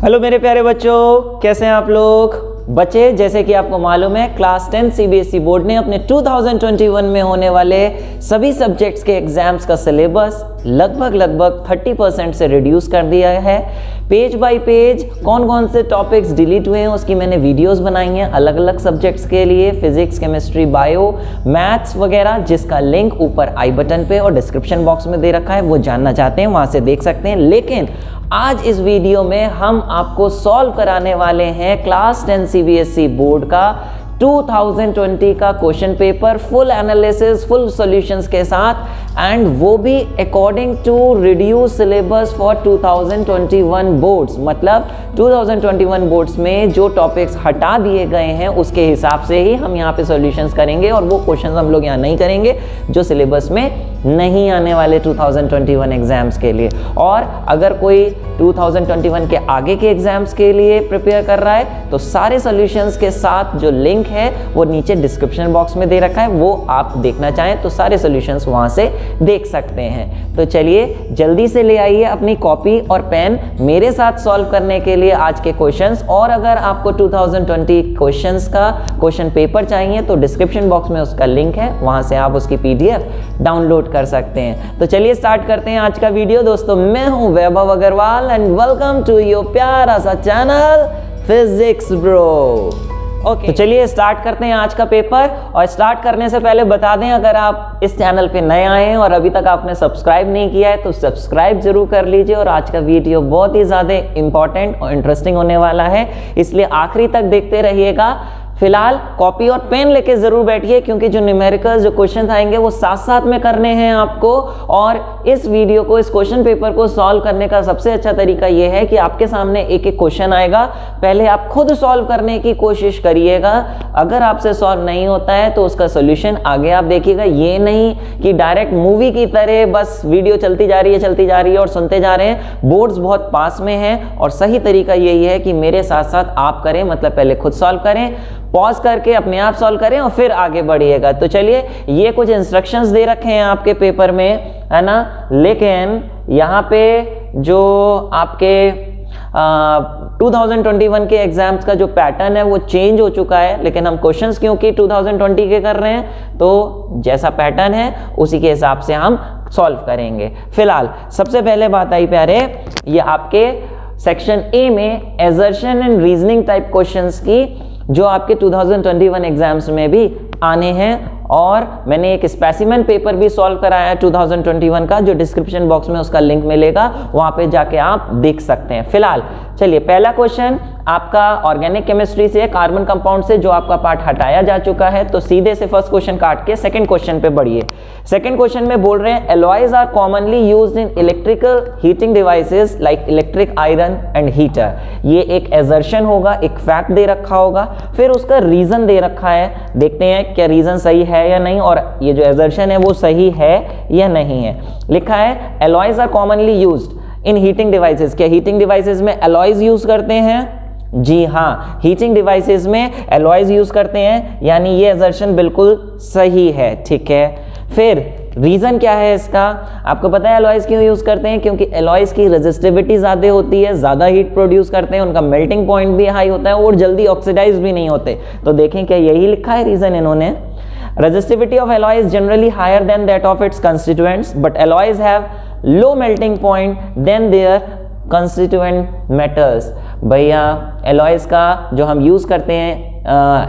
Hello मेरे प्यारे बच्चों, कैसे हैं आप लोग। बच्चे, जैसे कि आपको मालूम है क्लास 10 सीबीएसई बोर्ड ने अपने 2021 में होने वाले सभी सब्जेक्ट्स के एग्जाम्स का सिलेबस लगभग 30% से रिड्यूस कर दिया है। पेज बाय पेज कौन कौन से टॉपिक्स डिलीट हुए हैं उसकी मैंने वीडियोस बनाई हैं अलग अलग सब्जेक्ट्स के लिए, फिजिक्स, केमिस्ट्री, बायो, मैथ्स वगैरह, जिसका लिंक ऊपर आई बटन पे और डिस्क्रिप्शन बॉक्स में दे रखा है। वो जानना चाहते हैं वहां से देख सकते हैं। लेकिन आज इस वीडियो में हम आपको सॉल्व कराने वाले हैं क्लास 10 सीबीएसई बोर्ड का 2020 का question paper, full analysis, full solutions के साथ, एंड वो भी according to reduce syllabus for 2021 boards. मतलब 2021 बोर्ड्स में जो टॉपिक्स हटा दिए गए हैं उसके हिसाब से ही हम यहाँ पे सॉल्यूशंस करेंगे, और वो क्वेश्चंस हम लोग यहाँ नहीं करेंगे जो सिलेबस में नहीं आने वाले 2021 एग्जाम्स के लिए। और अगर कोई 2021 के आगे के एग्जाम्स के लिए प्रिपेयर कर रहा है तो सारे सॉल्यूशंस के साथ जो लिंक है वो नीचे डिस्क्रिप्शन बॉक्स में दे रखा है, वो आप देखना चाहें तो सारे सॉल्यूशंस वहां से देख सकते हैं। तो चलिए जल्दी से ले आइए अपनी कॉपी और पेन मेरे साथ सॉल्व करने के लिए आज के क्वेश्चंस। और अगर आपको 2020 क्वेश्चंस का क्वेश्चन पेपर चाहिए तो डिस्क्रिप्शन बॉक्स में उसका लिंक है, वहां से आप उसकी पीडीएफ डाउनलोड कर सकते हैं। तो चलिए स्टार्ट करते हैं आज का वीडियो। दोस्तों, मैं हूं Vaibhav Agrawal and welcome to your प्यारा सा चैनल फिजिक्स ब्रो। ओके, तो चलिए स्टार्ट करते हैं आज का पेपर। और स्टार्ट करने से पहले बता दें, अगर आप इस चैनल पे नए आए हैं और अभी तक आपने सब्सक्राइब नहीं किया है तो सब्सक्राइब जरूर कर लीजिए। और आज का वीडियो बहुत ही ज़्यादा इंपॉर्टेंट और इंटरेस्टिंग होने वाला है, इसलिए आखिरी तक देखते रहिएगा। फिलहाल कॉपी और पेन लेके जरूर बैठिए, क्योंकि जो न्यूमेरिकल्स, जो क्वेश्चन आएंगे वो साथ साथ में करने हैं आपको। और इस वीडियो को, इस क्वेश्चन पेपर को सॉल्व करने का सबसे अच्छा तरीका ये है कि आपके सामने एक एक क्वेश्चन आएगा, पहले आप खुद सॉल्व करने की कोशिश करिएगा। अगर आपसे सॉल्व नहीं होता है तो उसका सोल्यूशन आगे आप देखिएगा। ये नहीं कि डायरेक्ट मूवी की तरह बस वीडियो चलती जा रही है और सुनते जा रहे हैं। बोर्ड्स बहुत पास में हैं और सही तरीका यही है कि मेरे साथ साथ आप करें, मतलब पहले खुद सॉल्व करें, पॉज करके अपने आप सॉल्व करें और फिर आगे बढ़िएगा। तो चलिए, ये कुछ इंस्ट्रक्शंस दे रखे हैं आपके पेपर में, है ना। लेकिन यहाँ पे जो आपके 2021 के एग्जाम्स का जो पैटर्न है वो चेंज हो चुका है। लेकिन हम क्वेश्चंस क्योंकि 2020 के कर रहे हैं तो जैसा पैटर्न है उसी के हिसाब से हम सॉल्व करेंगे। फिलहाल सबसे पहले बात आई प्यारे, ये आपके सेक्शन ए में assertion and reasoning type questions की, जो आपके 2021 एग्जाम्स में भी आने हैं। और मैंने एक स्पेसिमेन पेपर भी सॉल्व कराया है 2021 का, जो डिस्क्रिप्शन बॉक्स में उसका लिंक मिलेगा, वहां पे जाके आप देख सकते हैं। फिलहाल चलिए, पहला क्वेश्चन आपका ऑर्गेनिक केमिस्ट्री से, कार्बन कंपाउंड से, जो आपका पार्ट हटाया जा चुका है। तो सीधे से फर्स्ट क्वेश्चन काट के सेकंड क्वेश्चन पे बढ़िए। सेकंड क्वेश्चन में बोल रहे हैं alloys are commonly used in electrical heating devices like electric iron and heater. ये एक असर्शन होगा, एक फैक्ट दे रखा होगा, फिर उसका रीजन दे रखा है। देखते हैं क्या रीजन सही है या नहीं, और ये जो असर्शन है वो सही है या नहीं है। लिखा है alloys are commonly used in heating devices. क्या हीटिंग डिवाइसेस में एलॉयज यूज करते हैं? जी हाँ, हीटिंग डिवाइसेस में एलॉयज यूज करते हैं, यानी ये असर्शन बिल्कुल सही है। ठीक है, फिर रीजन क्या है इसका? आपको पता है एलॉयज क्यों यूज करते हैं? क्योंकि एलॉयज की रेजिस्टिविटी ज्यादा होती है, ज्यादा हीट प्रोड्यूस करते हैं, उनका मेल्टिंग पॉइंट भी हाई होता है और जल्दी ऑक्सीडाइज भी नहीं होते। तो देखें क्या यही लिखा है रीजन इन्होंने। Resistivity of alloy is generally higher than that of its constituents, but alloys have low melting point than their constituent metals। भैया alloys का जो हम यूज करते हैं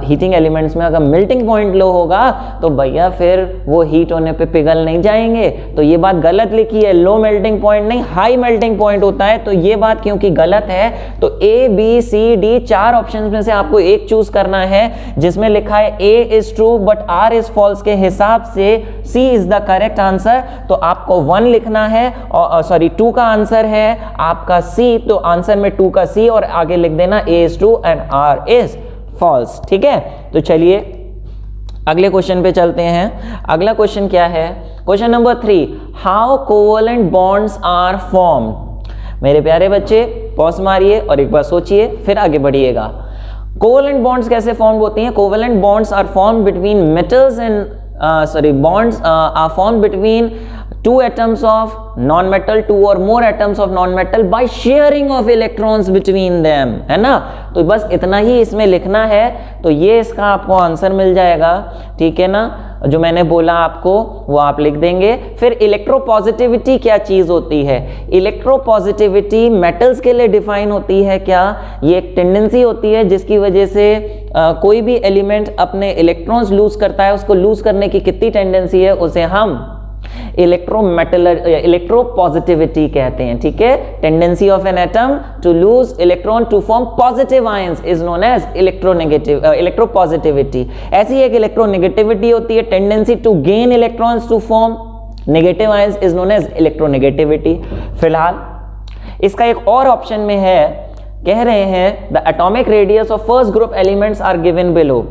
हीटिंग एलिमेंट्स में, अगर मेल्टिंग पॉइंट लो होगा तो भैया फिर वो हीट होने पे पिघल नहीं जाएंगे। तो ये बात गलत लिखी है, लो मेल्टिंग पॉइंट नहीं, हाई मेल्टिंग पॉइंट होता है। तो ये बात क्योंकि गलत है तो ए बी सी डी चार ऑप्शंस में से आपको एक चूज करना है, जिसमें लिखा है A is true but R is false के हिसाब से C is the correct answer. तो आपको 1 लिखना है, और सॉरी 2 का आंसर है आपका सी, तो आंसर में 2 का सी और आगे लिख देना A is true and R is false. ठीक है, तो चलिए अगले क्वेश्चन पे चलते हैं। अगला क्वेश्चन क्या है? Question number 3, how covalent bonds are formed. मेरे प्यारे बच्चे पॉज मारिए और एक बार सोचिए, फिर आगे बढ़िएगा। कोवेलेंट बॉन्ड्स कैसे फॉर्म होती हैं? Covalent bonds are form between metals and bonds are formed between two atoms of non-metal, two or more atoms of non-metal by sharing of electrons between them, है ना। तो बस इतना ही इसमें लिखना है, तो ये इसका आपको आंसर मिल जाएगा, ठीक है ना। जो मैंने बोला आपको वो आप लिख देंगे। फिर इलेक्ट्रोपॉजिटिविटी क्या चीज होती है? इलेक्ट्रोपॉजिटिविटी मेटल्स के लिए डिफाइन होती है क्या? ये एक टेंडेंसी होती है जिसकी वजह से कोई भी एलिमेंट अपने इलेक्ट्रॉन्स लूज करता है, उसको लूज करने की कितनी टेंडेंसी है, उसे हम इलेक्ट्रोपॉजिटिविटी कहते हैं, ठीक है। Tendency of an atom to lose electron to form positive ions is known as electropositivity. ऐसी एक इलेक्ट्रोनेगेटिविटी होती है, tendency to gain electrons to form negative ions is known as electronegativity. फिलहाल इसका एक और ऑप्शन में है, कह रहे हैं the atomic radius of first group elements are given below.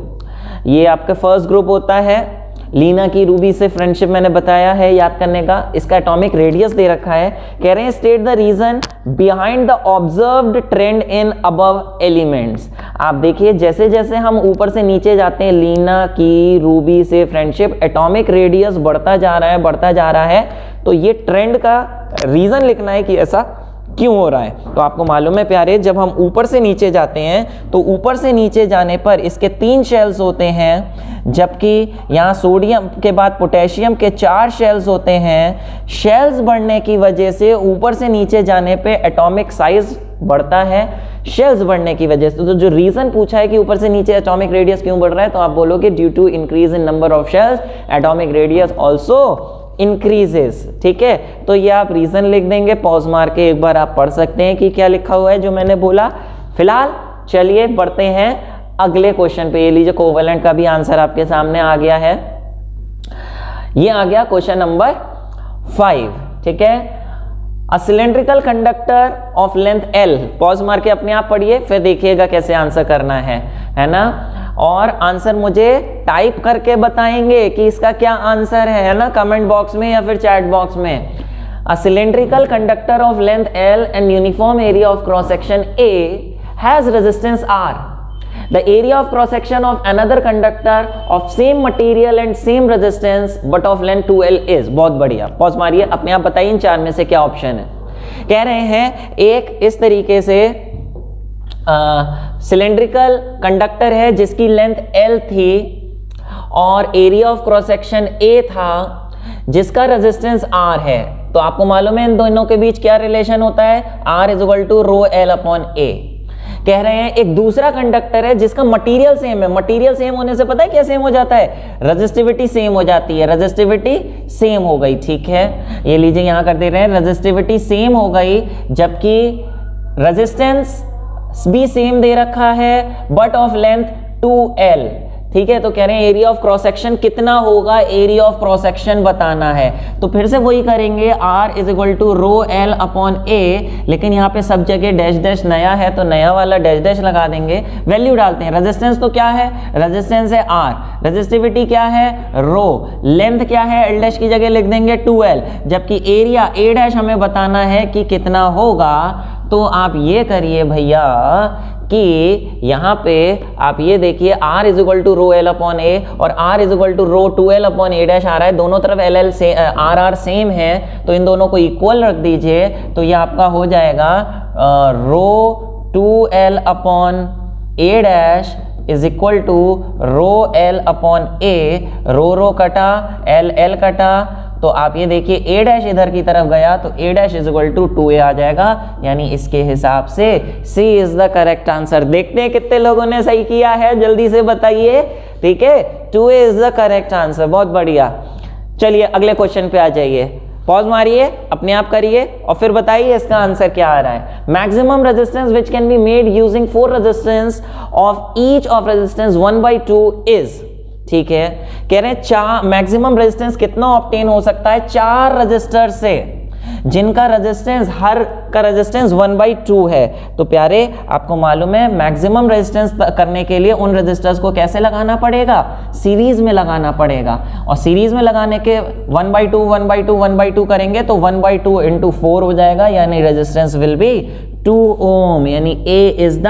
ये आपका फर्स्ट ग्रुप होता है, लीना की रूबी से फ्रेंडशिप मैंने बताया है याद करने का। इसका एटॉमिक रेडियस दे रखा है, कह रहे हैं state the reason behind the observed trend in above elements. आप देखिए जैसे जैसे हम ऊपर से नीचे जाते हैं, लीना की रूबी से फ्रेंडशिप, एटॉमिक रेडियस बढ़ता जा रहा है, बढ़ता जा रहा है। तो ये ट्रेंड का रीजन लिखना है कि ऐसा क्यों हो रहा है। तो आपको मालूम है प्यारे, जब हम ऊपर से नीचे जाते हैं तो ऊपर से नीचे जाने पर इसके 3 शेल्स होते हैं, जबकि यहाँ सोडियम के बाद पोटेशियम के 4 शेल्स होते हैं। शेल्स बढ़ने की वजह से ऊपर से नीचे जाने पे एटॉमिक साइज बढ़ता है, शेल्स बढ़ने की वजह से। तो जो रीजन पूछा है कि ऊपर से नीचे एटॉमिक रेडियस क्यों बढ़ रहा है, तो आप बोलोगे due to increase in number of shells atomic radius also increases, ठीक है। तो ये आप रीजन लिख देंगे, पॉज मार के एक बार आप पढ़ सकते हैं कि क्या लिखा हुआ है जो मैंने बोला। फिलहाल चलिए बढ़ते हैं अगले क्वेश्चन पे। ये लीजिए कोवेलेंट का भी आंसर आपके सामने आ गया है। ये आ गया क्वेश्चन नंबर 5, ठीक है। A cylindrical conductor of length L, pause मार के अपने आप पढ़िए, फिर देखिएगा कैसे आंसर करना है ना। और आंसर मुझे टाइप करके बताएंगे कि इसका क्या आंसर है ना, कमेंट बॉक्स में या फिर चैट बॉक्स में। A cylindrical conductor of length L and uniform area of cross section A has resistance R. The area of cross section of another conductor of same material and same resistance but of length 2L is. बहुत बढ़िया, pause मारिए, अपने आप बताइए इन 4 में से क्या option है। कह रहे हैं एक इस तरीके से सिलेंड्रिकल कंडक्टर है जिसकी लेंथ L थी और area of cross section A था जिसका रेजिस्टेंस R है। तो आपको मालूम है इन दोनों के बीच क्या रिलेशन होता है, R is equal to rho L upon A। कह रहे हैं एक दूसरा कंडक्टर है जिसका मटेरियल सेम है। मटेरियल सेम होने से पता है क्या सेम हो जाता है, रेजिस्टिविटी सेम हो जाती है। रेजिस्टिविटी सेम हो गई, ठीक है। ये लीजिए यहां कर दे रहे हैं, रेजिस्टिविटी सेम हो गई, जबकि रेजिस्टेंस भी सेम दे रखा है बट ऑफ लेंथ 2L, ठीक है। तो कह रहे हैं एरिया ऑफ क्रॉस सेक्शन कितना होगा, एरिया ऑफ क्रॉस सेक्शन बताना है। तो फिर से वही करेंगे, R is equal to rho L upon A, लेकिन यहाँ पे सब जगह डैश डैश नया है तो नया वाला डैश डैश लगा देंगे, वैल्यू डालते हैं। रेजिस्टेंस तो क्या है, रेजिस्टेंस है R, रेजिस्टिविटी क्या है रो, लेंथ क्या है L डैश की जगह लिख देंगे 2L, जबकि एरिया A डैश हमें बताना है कि कितना होगा। तो आप ये करिए भैया कि यहाँ पे आप ये देखिए R is equal to rho L upon A और R is equal to rho 2L upon A dash आ रहा है, दोनों तरफ LL से RR सेम है, तो इन दोनों को इक्वल रख दीजिए। तो ये आपका हो जाएगा rho 2L upon A dash is equal to rho L upon A, rho कटा L कटा, तो आप ये देखिए A डैश इधर की तरफ गया तो A dash is equal to 2A आ जाएगा, यानी इसके हिसाब से C is the correct answer. देखते हैं कितने लोगों ने सही किया है, जल्दी से बताइए, ठीक है। 2A is the correct answer, बहुत बढ़िया। चलिए अगले क्वेश्चन पे आ जाइए, पॉज मारिए, अपने आप करिए और फिर बताइए इसका आंसर क्या आ रहा है। Maximum resistance which can be made using 4 resistance of each of resistance 1/2 is, ठीक है। कह रहे हैं मैक्सिमम रेजिस्टेंस कितना ऑब्टेन हो सकता है 4 रजिस्टर से जिनका रेजिस्टेंस हर का रेजिस्टेंस 1/2 है। तो प्यारे आपको मालूम है मैक्सिमम रेजिस्टेंस करने के लिए उन रेजिस्टर्स को कैसे लगाना पड़ेगा, सीरीज में लगाना पड़ेगा। और सीरीज में लगाने के 1/2 1/2 1/2 करेंगे तो 1/2 × 4 हो जाएगा, यानी रेजिस्टेंस विल बी 2 ओम, यानी A is the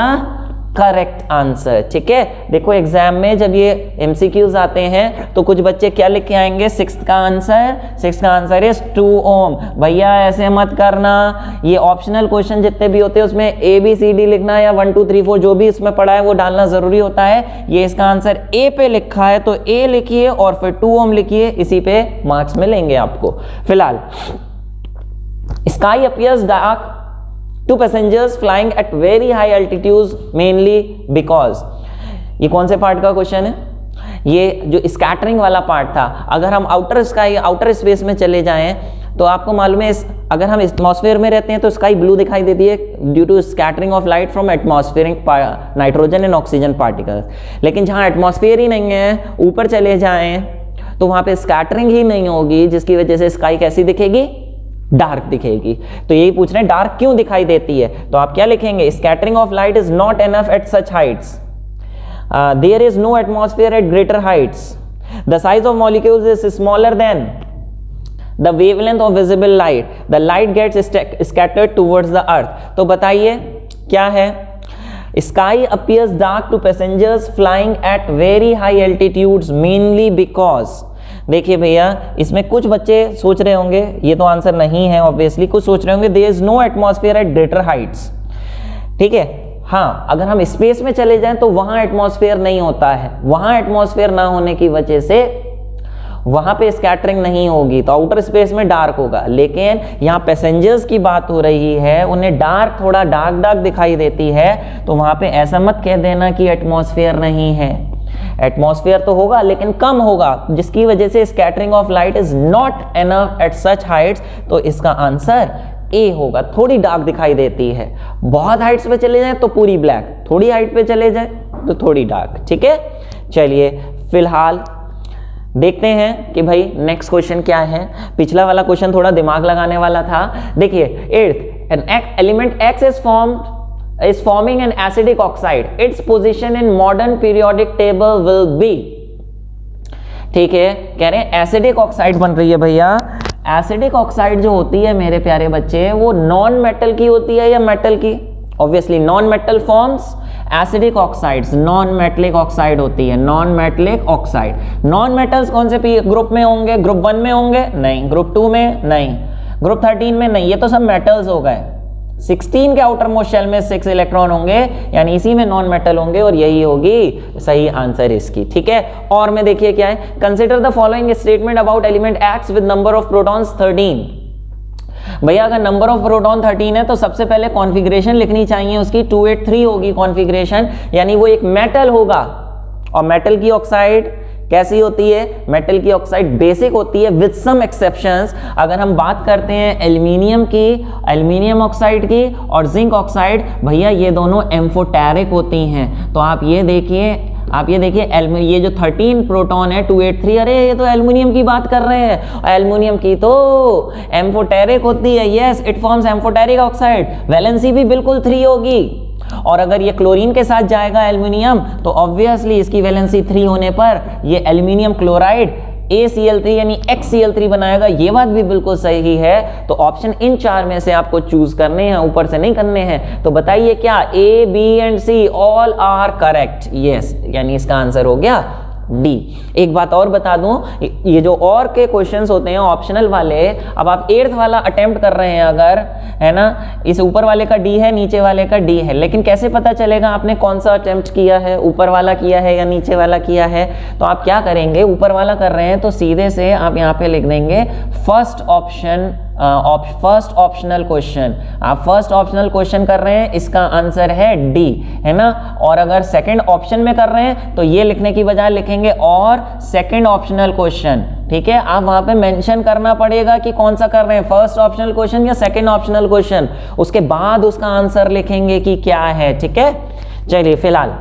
correct answer. ठीक है, देखो एग्जाम में जब ये एमसीक्यूज आते हैं तो कुछ बच्चे क्या लिख के आएंगे, सिक्स्थ का आंसर इज 2 ओम। भैया ऐसे मत करना, ये ऑप्शनल क्वेश्चन जितने भी होते हैं उसमें ए बी सी डी लिखना या 1 2 3 4 जो भी इसमें पढ़ा है वो डालना जरूरी होता है। ये इसका आंसर ए पे लिखा है तो ए लिखिए और फिर 2 ओम लिखिए, इसी पे मार्क्स मिलेंगे आपको। फिलहाल sky appears dark to passengers flying at very high altitudes mainly because, ये कौन से पार्ट का क्वेश्चन है, ये जो स्कैटरिंग वाला पार्ट था। अगर हम आउटर स्पेस में चले जाएं तो आपको मालूम है अगर हम एटमॉस्फेयर में रहते हैं तो स्काई ब्लू दिखाई देती है due to scattering of light from atmospheric nitrogen and oxygen particles. लेकिन जहां एटमॉस्फेयर ही नहीं है, ऊपर चले जाएं तो वहां पे स्कैटरिंग ही नहीं होगी, जिसकी वजह से स्काई कैसी दिखेगी, डार्क दिखेगी। तो यही पूछ रहे हैं डार्क क्यों दिखाई देती है, तो आप क्या लिखेंगे, scattering of light is not enough at such heights, there is no atmosphere at greater heights, the size of molecules is smaller than the wavelength of visible light, the light gets scattered towards the earth. तो बताइए क्या है, sky appears dark to passengers flying at very high altitudes mainly because, देखिए भैया इसमें कुछ बच्चे सोच रहे होंगे, ये तो आंसर नहीं है ऑब्वियसली, कुछ सोच रहे होंगे there is no atmosphere at greater heights. ठीक है, हाँ अगर हम स्पेस में चले जाएं तो वहां एटमॉस्फेयर नहीं होता है, वहां एटमॉस्फेयर ना होने की वजह से वहां पे स्कैटरिंग नहीं होगी, तो आउटर स्पेस में डार्क होगा। लेकिन यहाँ पैसेंजर्स की बात हो रही है, उन्हें डार्क थोड़ा डार्क दिखाई देती है, तो वहां पे ऐसा मत कह देना कि एटमॉस्फेयर नहीं है, एटमॉस्फेयर तो होगा लेकिन कम होगा, जिसकी वजह से scattering of light is not enough at such Heights. तो इसका आंसर ए होगा, थोड़ी डार्क दिखाई देती है। बहुत हाइट्स पे चले जाए तो पूरी ब्लैक, थोड़ी हाइट पे चले जाए तो थोड़ी डार्क। ठीक है, चलिए फिलहाल देखते हैं कि भाई नेक्स्ट क्वेश्चन क्या है। पिछला वाला क्वेश्चन थोड़ा दिमाग लगाने वाला था। देखिए earth an element X is forming an acidic oxide, its position in modern periodic table will be, ठीक है, कह रहे हैं एसिडिक ऑक्साइड बन रही है। भैया एसिडिक ऑक्साइड जो होती है मेरे प्यारे बच्चे, वो नॉन मेटल की होती है या मेटल की, obviously non metal forms acidic oxides, non metallic oxide होती है, non metallic oxide. Non metals कौन से ग्रुप में होंगे, ग्रुप 1 में होंगे नहीं, ग्रुप 2 में नहीं, ग्रुप 13 में नहीं, ये तो सब मेटल्स हो गए। 16 के आउटर मोस्ट शेल में 6 इलेक्ट्रॉन होंगे, यानी इसी में नॉन मेटल होंगे और यही होगी सही आंसर इसकी। ठीक है, और में देखिए क्या है, consider the following statement about element x with number of protons 13। भैया अगर नंबर ऑफ प्रोटॉन 13 है तो सबसे पहले कॉन्फ़िगरेशन लिखनी चाहिए उसकी, 283 होगी कॉन्फ़िगरेशन, यानी वो एक मेटल होगा। और मेटल की ऑक्साइड कैसी होती है, मेटल की ऑक्साइड बेसिक होती है विद सम एक्सेप्शंस। अगर हम बात करते हैं एल्यूमिनियम की, एल्यूमिनियम ऑक्साइड की और जिंक ऑक्साइड, भैया ये दोनों एम्फोटेरिक होती हैं। तो आप ये देखिए ये जो 13 प्रोटॉन है 283, अरे ये तो एल्युमिनियम की बात कर रहे हैं, एल्युमिनियम की तो एम्फोटेरिक होती है। Yes, it forms amphoteric oxide, valency भी बिल्कुल 3 होगी। और अगर ये क्लोरीन के साथ जाएगा एल्युमिनियम तो ऑब्वियसली इसकी वैलेंसी 3 होने पर ये एल्युमिनियम क्लोराइड ACl3 यानी XCl3 बनाएगा। ये बात भी बिल्कुल सही है। तो ऑप्शन इन 4 में से आपको चूज करने हैं, ऊपर से नहीं करने हैं। तो बताइए क्या A, B and C all are correct? Yes, यानी इसका आंसर हो गया डी। एक बात और बता दूं, ये जो और के क्वेश्चंस होते हैं ऑप्शनल वाले, अब आप 8th वाला अटेम्प्ट कर रहे हैं अगर, है ना, इस ऊपर वाले का डी है, नीचे वाले का डी है, लेकिन कैसे पता चलेगा आपने कौन सा अटेम्प्ट किया है, ऊपर वाला किया है या नीचे वाला किया है? तो आप क्या करेंगे, ऊपर वाला कर रहे हैं तो सीधे से आप यहाँ पे लिख देंगे first option, first optional question. आप फर्स्ट ऑप्शनल क्वेश्चन कर रहे हैं, इसका आंसर है डी, है ना। और अगर सेकंड ऑप्शन में कर रहे हैं तो ये लिखने की बजाय लिखेंगे और सेकंड ऑप्शनल क्वेश्चन। ठीक है, आप वहां पे मेंशन करना पड़ेगा कि कौन सा कर रहे हैं, फर्स्ट ऑप्शनल क्वेश्चन या सेकंड ऑप्शनल क्वेश्चन, उसके बाद उसका आंसर लिखेंगे कि क्या है। ठीक है, चलिए फिलहाल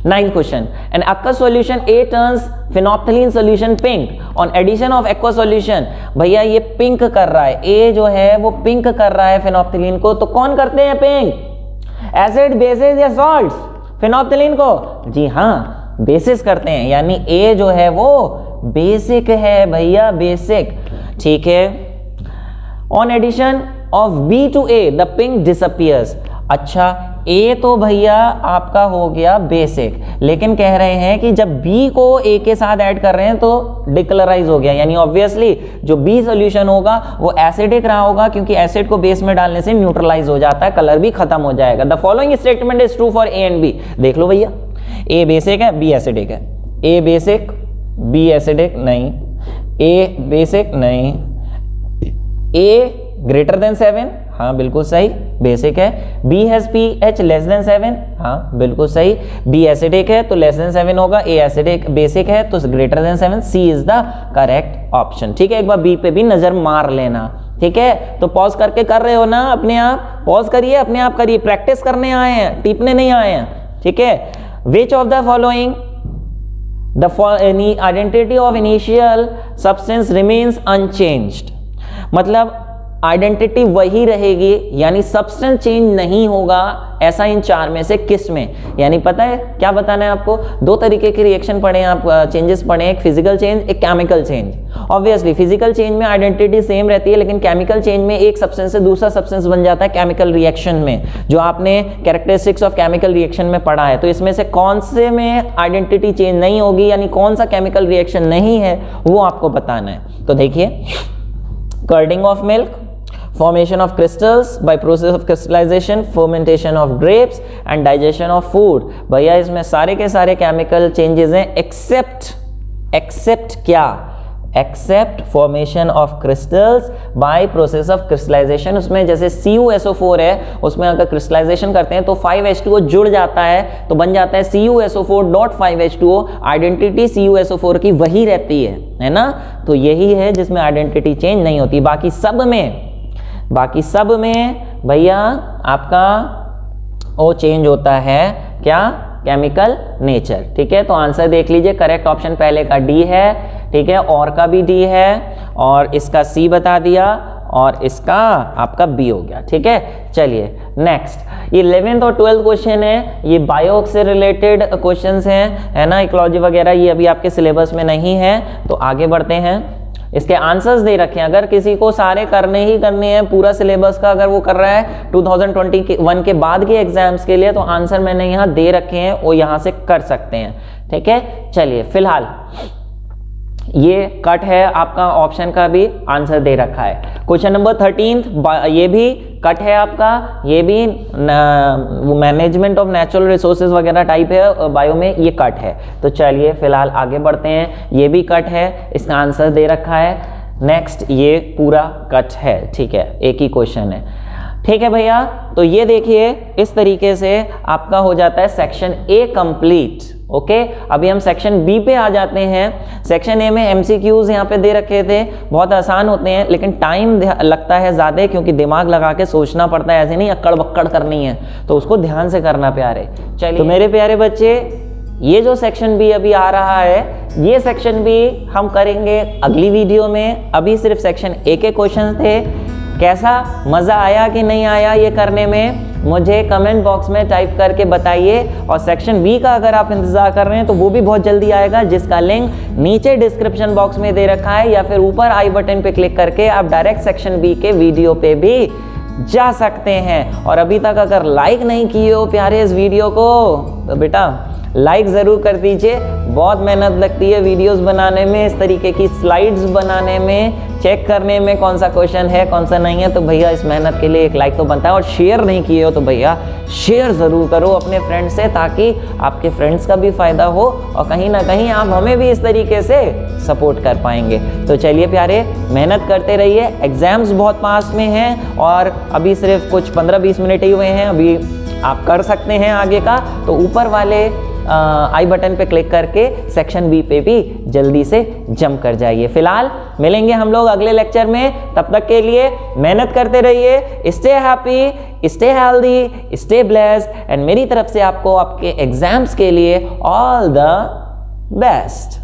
9th question. An aqueous solution A turns phenolphthalein solution pink on addition of aqueous solution. भैया ये पिंक कर रहा है, A जो है वो पिंक कर रहा है phenolphthalein को, तो कौन करते हैं पिंक? एसिड, बेसिस या सॉल्ट्स? phenolphthalein को? जी हाँ, बेसिस करते हैं, यानी A जो है वो बेसिक है भैया, बेसिक। ठीक है, on addition of B to A the pink disappears. अच्छा, ए तो भैया आपका हो गया बेसिक, लेकिन कह रहे हैं कि जब बी को ए के साथ ऐड कर रहे हैं तो डिकलराइज हो गया, यानी ऑब्वियसली जो बी सॉल्यूशन होगा वो एसिडिक रहा होगा, क्योंकि एसिड को बेस में डालने से न्यूट्रलाइज हो जाता है, कलर भी खत्म हो जाएगा। The following statement is true for A and B. देख लो भैया, ए बेसिक है, बी एसिडिक है। ए बेसिक, बी एसिडिक नहीं, ए बेसिक नहीं, ए ग्रेटर देन 7, हाँ बिल्कुल सही, बेसिक है। B has pH less than 7, हाँ बिल्कुल सही। बी एसिडिक है तो लेस देन 7 होगा, ए एसिडिक बेसिक है तो greater than 7, C is the correct option. ठीक है, एक बार बी पे भी नजर मार लेना। ठीक है, तो पॉज करके कर रहे हो ना, अपने आप पॉज करिए, अपने आप करिए, प्रैक्टिस करने आए हैं, टिपने नहीं आए हैं। ठीक है, which of the following the identity of initial substance remains unchanged, मतलब आइडेंटिटी वही रहेगी, यानी सब्सटेंस चेंज नहीं होगा, ऐसा इन चार में से किस में? यानी पता है क्या बताना है आपको? दो तरीके के रिएक्शन पढ़े आप, चेंजेस पढ़े, एक फिजिकल चेंज, एक chemical change. Obviously physical change में आइडेंटिटी सेम रहती है, लेकिन केमिकल चेंज में एक सब्सटेंस से दूसरा सब्सटेंस बन जाता है केमिकल रिएक्शन में, जो आपने कैरेक्टरिस्टिक्स ऑफ केमिकल रिएक्शन में पढ़ा है। तो इसमें से कौन से में आइडेंटिटी चेंज नहीं होगी, यानी कौन सा केमिकल रिएक्शन नहीं है, वो आपको बताना है। तो देखिए, curdling of milk, formation of crystals by process of crystallization, fermentation of grapes and digestion of food। भैया इसमें सारे के सारे केमिकल चेंजेस हैं एक्सेप्ट क्या? Except formation of crystals by process of crystallisation. उसमें जैसे CuSO4 है, उसमें अगर क्रिस्टलाइजेशन करते हैं तो 5H2O जुड़ जाता है, तो बन जाता है CuSO4.5H2O। आइडेंटिटी CuSO4 की वही रहती है ना? तो यही है जिसमें आइडेंटिटी चेंज नहीं होती। बाकी सब में भैया आपका वो चेंज होता है क्या? Chemical nature. ठीक है, तो आंसर देख लीजिए, करेक्ट ऑप्शन पहले का डी है। ठीक है, और का भी डी है, और इसका सी बता दिया, और इसका आपका बी हो गया। ठीक है, चलिए नेक्स्ट, ये 11th और 12th क्वेश्चन है, ये बायो से रिलेटेड क्वेश्चंस हैं, है ना, इकोलॉजी वगैरह, ये अभी आपके सिलेबस में नहीं है। तो आगे बढ़ते हैं, इसके आंसर्स दे रखे हैं। अगर किसी को सारे करने हैं, पूरा सिलेबस का अगर वो कर रहा है 2021 के बाद के एग्जाम्स के लिए, तो आंसर मैंने यहाँ दे रखे हैं, वो यहाँ से कर सकते हैं। ठीक है, चलिए फिलहाल ये कट है, आपका ऑप्शन का भी आंसर दे रखा है। क्वेश्चन नंबर 13 ये भी कट है आपका, ये भी मैनेजमेंट ऑफ नेचुरल रिसोर्सेज वगैरह टाइप है बायो में, ये कट है। तो चलिए फिलहाल आगे बढ़ते हैं, ये भी कट है, इसका आंसर दे रखा है। नेक्स्ट, ये पूरा कट है। ठीक है, एक ही क्वेश्चन है। ठीक है भैया, तो ये देखिए इस तरीके से आपका हो जाता है सेक्शन ए कंप्लीट। ओके, अभी हम सेक्शन बी पे आ जाते हैं। सेक्शन ए में एमसीक्यूज यहाँ पे दे रखे थे, बहुत आसान होते हैं, लेकिन टाइम लगता है ज़्यादा, क्योंकि दिमाग लगा के सोचना पड़ता है, ऐसे नहीं अक्कड़ बक्कड़ करनी है, तो उसको ध्यान से करना प्यारे। चलिए, तो मेरे प्यारे बच्चे, ये जो सेक्शन बी अभी आ रहा है, ये सेक्शन बी हम करेंगे अगली वीडियो में। अभी सिर्फ सेक्शन ए के क्वेश्चन थे। कैसा मज़ा आया कि नहीं आया ये करने में, मुझे कमेंट बॉक्स में टाइप करके बताइए। और सेक्शन बी का अगर आप इंतज़ार कर रहे हैं तो वो भी बहुत जल्दी आएगा, जिसका लिंक नीचे डिस्क्रिप्शन बॉक्स में दे रखा है, या फिर ऊपर आई बटन पे क्लिक करके आप डायरेक्ट सेक्शन बी के वीडियो पे भी जा सकते हैं। और अभी तक अगर लाइक नहीं किए हो प्यारे इस वीडियो को, तो बेटा लाइक ज़रूर कर दीजिए। बहुत मेहनत लगती है वीडियोस बनाने में, इस तरीके की स्लाइड्स बनाने में, चेक करने में कौन सा क्वेश्चन है कौन सा नहीं है, तो भैया इस मेहनत के लिए एक लाइक तो बनता है। और शेयर नहीं किए हो तो भैया शेयर ज़रूर करो अपने फ्रेंड्स से, ताकि आपके फ्रेंड्स का भी फ़ायदा हो और कहीं ना कहीं आप हमें भी इस तरीके से सपोर्ट कर पाएंगे। तो चलिए प्यारे, मेहनत करते रहिए, एग्ज़ाम्स बहुत पास में हैं और अभी सिर्फ कुछ 15-20 मिनट ही हुए हैं, अभी आप कर सकते हैं आगे का। तो ऊपर वाले आई बटन पे क्लिक करके सेक्शन बी पे भी जल्दी से जंप कर जाइए। फिलहाल मिलेंगे हम लोग अगले लेक्चर में, तब तक के लिए मेहनत करते रहिए। Stay happy, stay healthy, stay blessed, and मेरी तरफ से आपको आपके एग्जाम्स के लिए ऑल द बेस्ट।